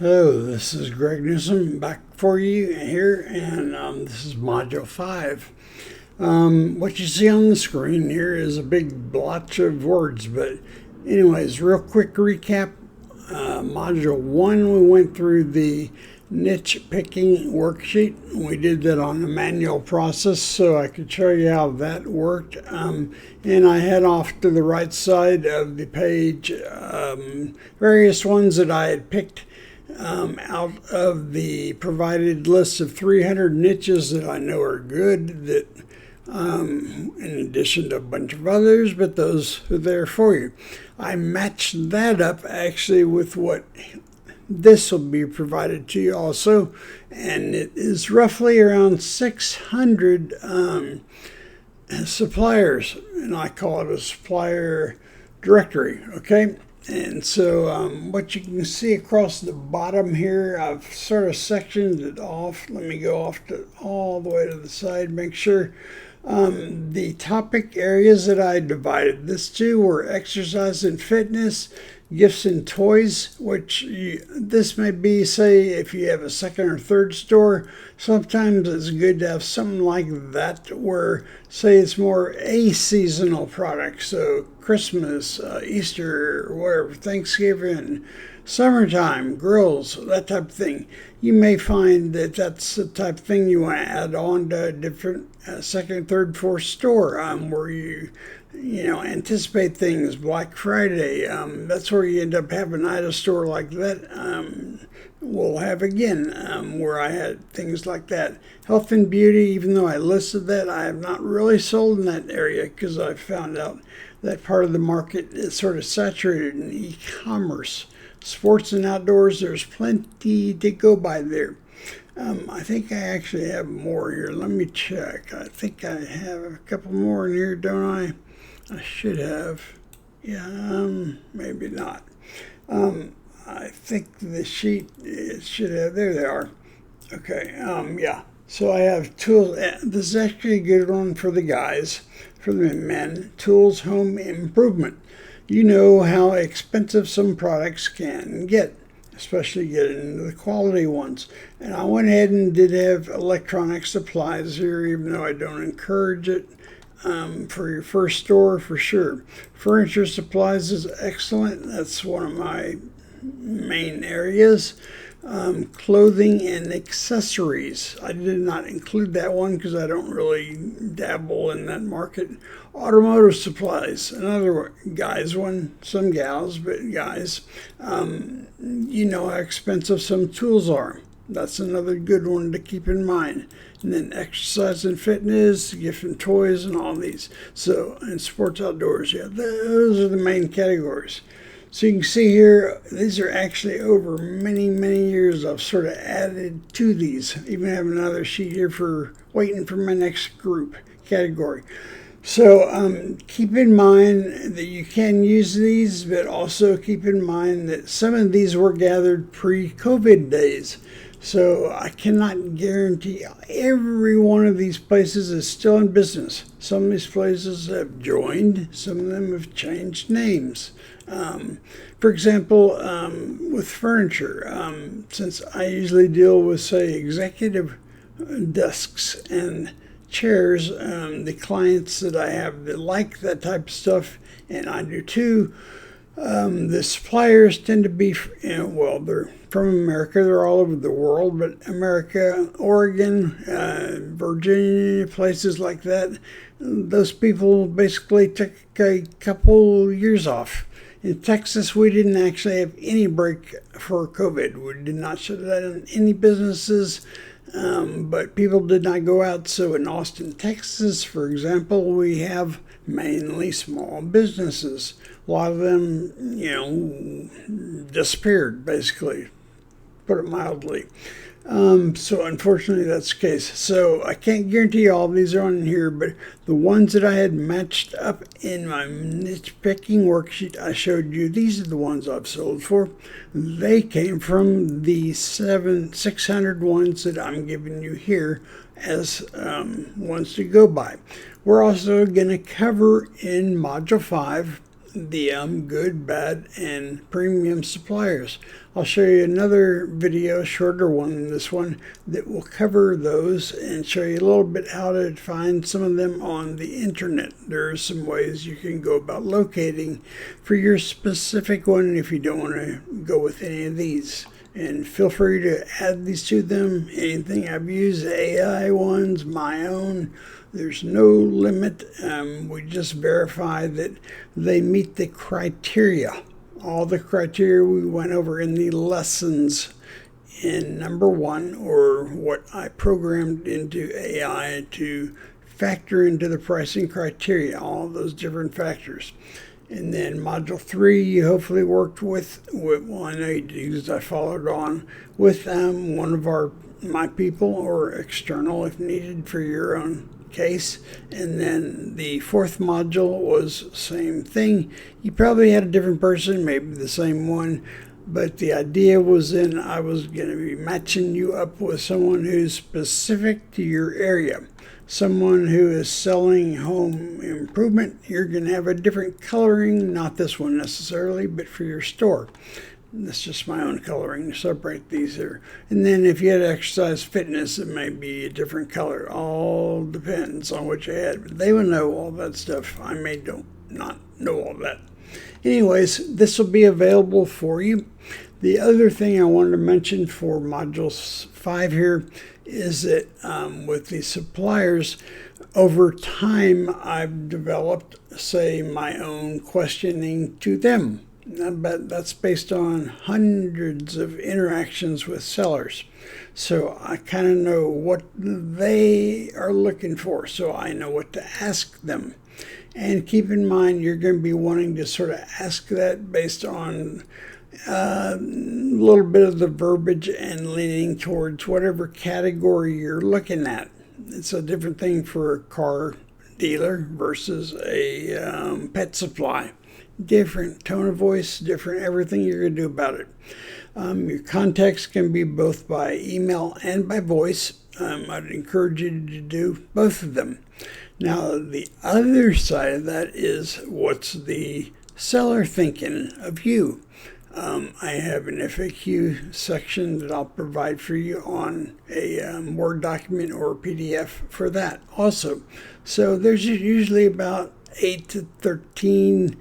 Hello, this is Greg Newsom back for you here, and this is Module 5. What you see on the screen here is a big blotch of words, but anyways, real quick recap. Module 1, we went through the niche picking worksheet. We did that on a manual process so I could show you how that worked. And I had off to the right side of the page various ones that I had picked out of the provided list of 300 niches that I know are good, that in addition to a bunch of others, but those are there for you. I matched that up actually with what this will be provided to you also, and it is roughly around 600 suppliers, and I call it a supplier directory, okay? And so what you can see across the bottom here, I've sort of sectioned it off. Let me go off to all the way to the side, make sure. The topic areas that I divided this to were exercise and fitness, gifts and toys, this may be, say, if you have a second or third store, sometimes it's good to have something like that where, say, it's more a seasonal product, so Christmas, Easter, whatever, Thanksgiving, summertime, grills, that type of thing. You may find that that's the type of thing you want to add on to a different second, third, fourth store where you anticipate things. Black Friday, that's where you end up having at a store like that. We'll have again where I had things like that. Health and beauty, even though I listed that, I have not really sold in that area because I found out that part of the market is sort of saturated in e-commerce. Sports and outdoors, there's plenty to go by there. I think I actually have more here. Let me check. I think I have a couple more in here, don't I? I should have. Yeah, maybe not. I think the sheet, it should have. There they are. Okay, yeah. So I have tools. This is actually a good one for the guys, for the men. Tools home improvement. You know how expensive some products can get, especially getting into the quality ones. And I went ahead and did have electronic supplies here, even though I don't encourage it. For your first store, for sure. Furniture supplies is excellent. That's one of my main areas. Clothing and accessories. I did not include that one because I don't really dabble in that market. Automotive supplies, another guys one, some gals, but guys. You know how expensive some tools are. That's another good one to keep in mind. And then exercise and fitness, gift and toys, and all these. So, and sports outdoors, yeah, those are the main categories. So you can see here, these are actually over many, many years I've sort of added to these. Even have another sheet here for waiting for my next group category. So keep in mind that you can use these, but also keep in mind that some of these were gathered pre-COVID days. So I cannot guarantee every one of these places is still in business. Some of these places have joined, some of them have changed names. For example, with furniture, since I usually deal with, say, executive desks and chairs, the clients that I have that like that type of stuff, and I do too, the suppliers tend to be, they're from America. They're all over the world, but America, Oregon, Virginia, places like that, those people basically took a couple years off. In Texas, we didn't actually have any break for COVID. We did not shut down any businesses, but people did not go out. So in Austin, Texas, for example, we have mainly small businesses. A lot of them, disappeared, basically, put it mildly. So unfortunately, that's the case. So I can't guarantee all of these are on here, but the ones that I had matched up in my niche picking worksheet I showed you, these are the ones I've sold for. They came from the 600 ones that I'm giving you here as ones to go by. We're also going to cover in Module 5 the good, bad, and premium suppliers. I'll show you another video, shorter one than this one, that will cover those and show you a little bit how to find some of them on the internet. There are some ways you can go about locating for your specific one if you don't want to go with any of these. And feel free to add these to them. Anything I've used, AI ones, my own, there's no limit. We just verify that they meet the criteria. All the criteria we went over in the lessons in number 1, or what I programmed into AI to factor into the pricing criteria, all those different factors. And then module 3, you hopefully worked with well, I know you did because I followed on with one of my people, or external if needed for your own case. And then the 4th module was same thing. You probably had a different person, maybe the same one, but the idea was then I was going to be matching you up with someone who's specific to your area. Someone who is selling home improvement, you're going to have a different coloring, not this one necessarily, but for your store. That's just my own coloring to separate these here. And then if you had exercise fitness, it may be a different color. All depends on what you had. But they will know all that stuff. I may not know all that. Anyways, this will be available for you. The other thing I wanted to mention for module 5 here is that with the suppliers, over time I've developed, say, my own questioning to them. But that's based on hundreds of interactions with sellers. So I kind of know what they are looking for, so I know what to ask them. And keep in mind, you're going to be wanting to sort of ask that based on a little bit of the verbiage and leaning towards whatever category you're looking at. It's a different thing for a car dealer versus a pet supply. Different tone of voice, different everything you're going to do about it. Your contacts can be both by email and by voice. I'd encourage you to do both of them. Now, the other side of that is what's the seller thinking of you. I have an FAQ section that I'll provide for you on a Word document or PDF for that also. So there's usually about 8 to 13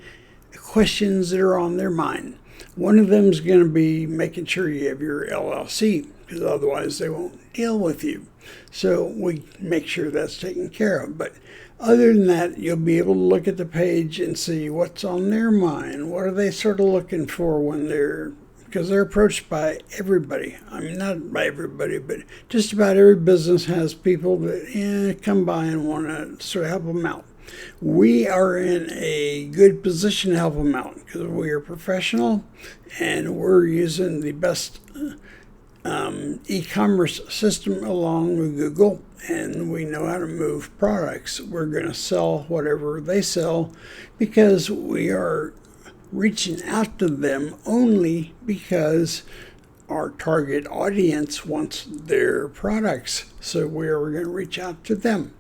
questions that are on their mind. One of them is going to be making sure you have your LLC, because otherwise they won't deal with you. So we make sure that's taken care of. But other than that, you'll be able to look at the page and see what's on their mind. What are they sort of looking for when because they're approached by everybody. I mean, not by everybody, but just about every business has people that come by and want to sort of help them out. We are in a good position to help them out because we are professional and we're using the best e-commerce system along with Google, and we know how to move products. We're going to sell whatever they sell because we are reaching out to them only because our target audience wants their products. So we're going to reach out to them.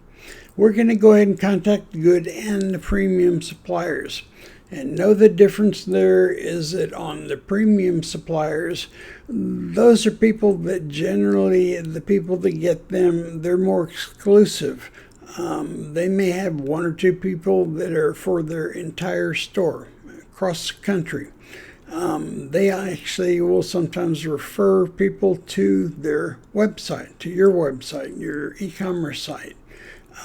We're going to go ahead and contact the good and the premium suppliers. And know the difference there is that on the premium suppliers, those are people that generally, the people that get them, they're more exclusive. They may have 1 or 2 people that are for their entire store across the country. They actually will sometimes refer people to their website, to your website, your e-commerce site.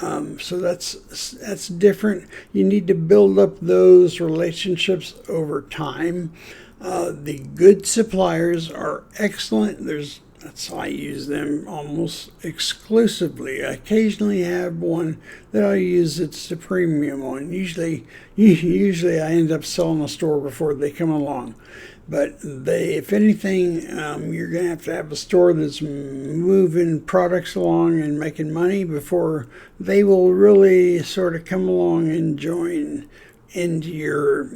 So that's different. You need to build up those relationships over time. The good suppliers are excellent. That's I use them almost exclusively. I occasionally have one that I use. It's the premium one. Usually I end up selling a store before they come along. But if anything, you're going to have a store that's moving products along and making money before they will really sort of come along and join into your,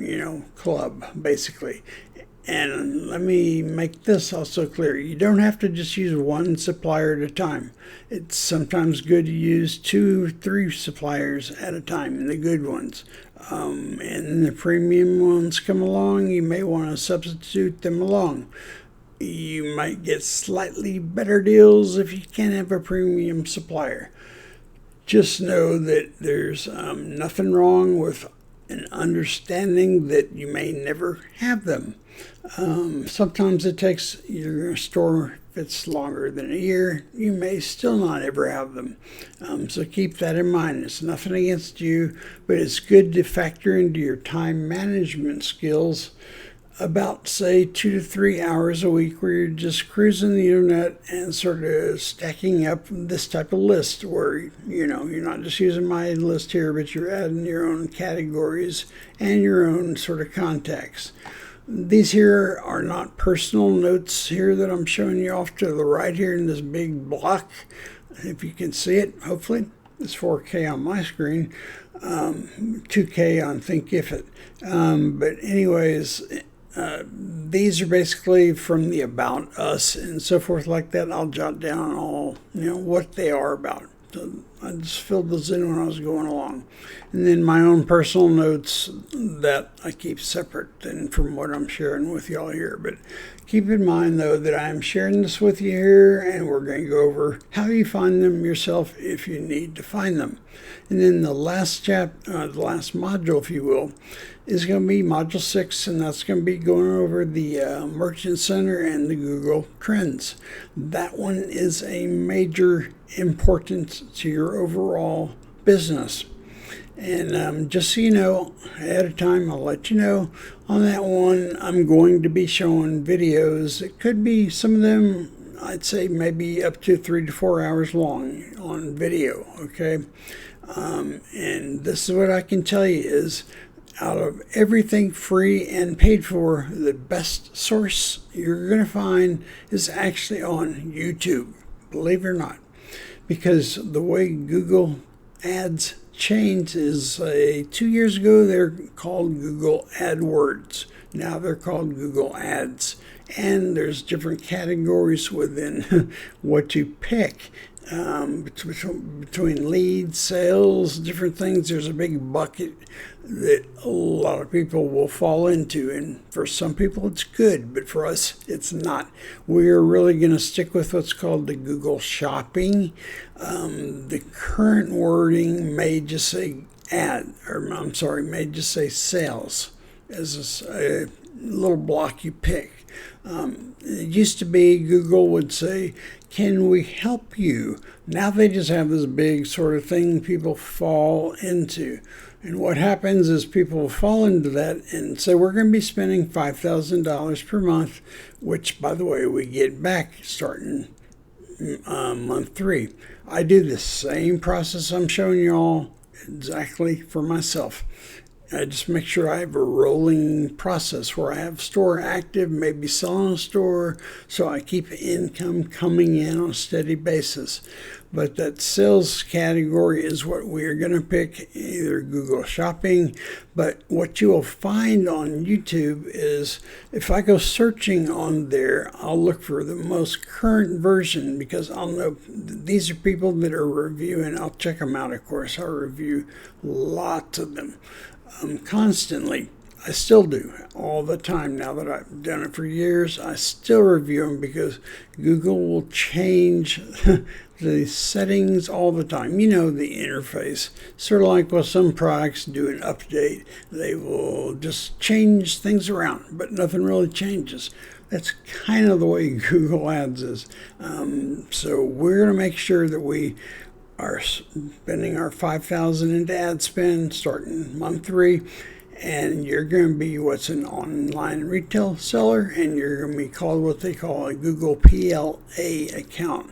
club, basically. And let me make this also clear. You don't have to just use one supplier at a time. It's sometimes good to use 2, 3 suppliers at a time, the good ones. And the premium ones come along, you may want to substitute them along. You might get slightly better deals if you can't have a premium supplier. Just know that there's nothing wrong with an understanding that you may never have them. Sometimes it takes your store, if it's longer than a year, you may still not ever have them. So keep that in mind. It's nothing against you, but it's good to factor into your time management skills about, say, 2 to 3 hours a week where you're just cruising the internet and sort of stacking up this type of list where, you're not just using my list here, but you're adding your own categories and your own sort of contacts. These here are not personal notes here that I'm showing you off to the right here in this big block. If you can see it, hopefully. It's 4K on my screen, 2K on Thinkific. But anyways, these are basically from the About Us and so forth like that. I'll jot down all, what they are about. So I just filled those in when I was going along. And then my own personal notes that I keep separate than from what I'm sharing with y'all here. But keep in mind, though, that I'm sharing this with you here, and we're going to go over how you find them yourself if you need to find them. And then the last the last module, if you will, is going to be Module 6, and that's going to be going over the Merchant Center and the Google Trends. That one is a major importance to your overall business. And just so you know, ahead of time, I'll let you know on that one, I'm going to be showing videos. It could be some of them, I'd say maybe up to 3 to 4 hours long on video, okay? And this is what I can tell you is, out of everything free and paid for, the best source you're going to find is actually on YouTube, believe it or not. Because the way Google Ads changed is 2 years ago they're called Google AdWords. Now they're called Google Ads. And there's different categories within what you pick. Between leads, sales, different things, there's a big bucket that a lot of people will fall into, and for some people it's good, but for us it's not. We're really going to stick with what's called the Google Shopping. The current wording may just say may just say sales as a little block you pick. It used to be Google would say, can we help you? Now they just have this big sort of thing people fall into. And what happens is people fall into that and say, we're going to be spending $5,000 per month, which, by the way, we get back starting month 3. I do the same process I'm showing you all exactly for myself. I just make sure I have a rolling process where I have store active, maybe selling a store, so I keep income coming in on a steady basis. But that sales category is what we're going to pick, either Google Shopping. But what you will find on YouTube is, if I go searching on there, I'll look for the most current version, because I'll know these are people that are reviewing. I'll check them out, of course. I review lots of them. Constantly. I still do all the time. Now that I've done it for years, I still review them because Google will change the settings all the time. The interface. Sort of like when some products do an update, they will just change things around, but nothing really changes. That's kind of the way Google Ads is. So we're going to make sure that we are spending our $5,000 into ad spend starting month 3, and you're going to be what's an online retail seller, and you're going to be called what they call a Google PLA account.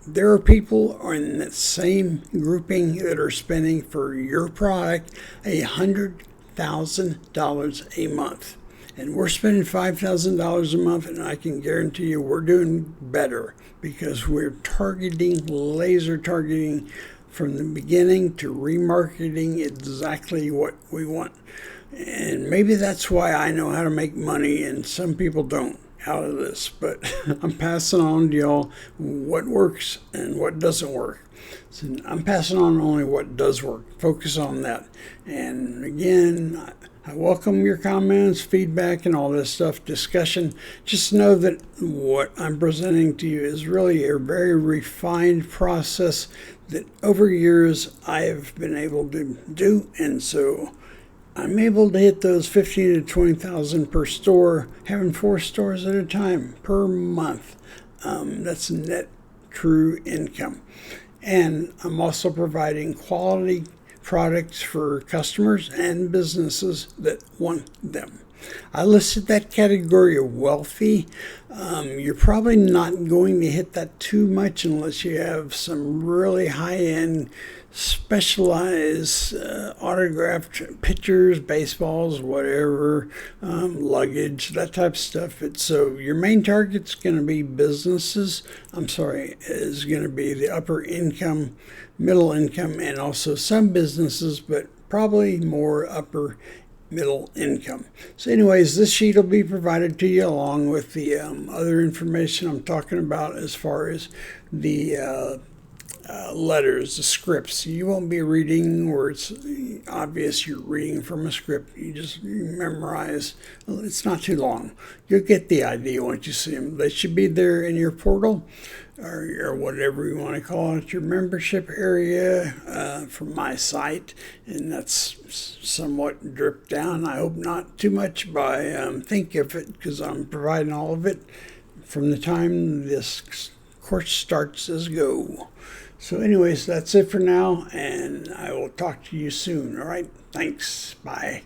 There are people in that same grouping that are spending for your product $100,000 a month. And we're spending $5,000 a month, and I can guarantee you we're doing better because we're laser targeting from the beginning to remarketing exactly what we want. And maybe that's why I know how to make money and some people don't out of this. But I'm passing on to y'all what works and what doesn't work. So I'm passing on only what does work. Focus on that. And again, I welcome your comments, feedback, and all this stuff, discussion. Just know that what I'm presenting to you is really a very refined process that over years I've been able to do. And so I'm able to hit those 15 to 20,000 per store, having 4 stores at a time per month. That's net true income. And I'm also providing quality products for customers and businesses that want them. I listed that category of wealthy. You're probably not going to hit that too much unless you have some really high-end, specialized autographed pictures, baseballs, whatever, luggage, that type of stuff. So your main target's going to be businesses. Is going to be the upper income, middle income, and also some businesses, but probably more upper middle income. So anyways, this sheet will be provided to you along with the other information I'm talking about as far as the letters, the scripts. You won't be reading where it's obvious you're reading from a script. You just memorize. It's not too long. You'll get the idea once you see them. They should be there in your portal or whatever you want to call it, your membership area from my site. And that's somewhat dripped down. I hope not too much by Thinkific, because I'm providing all of it from the time this course starts as go. So anyways, that's it for now, and I will talk to you soon. All right, thanks. Bye.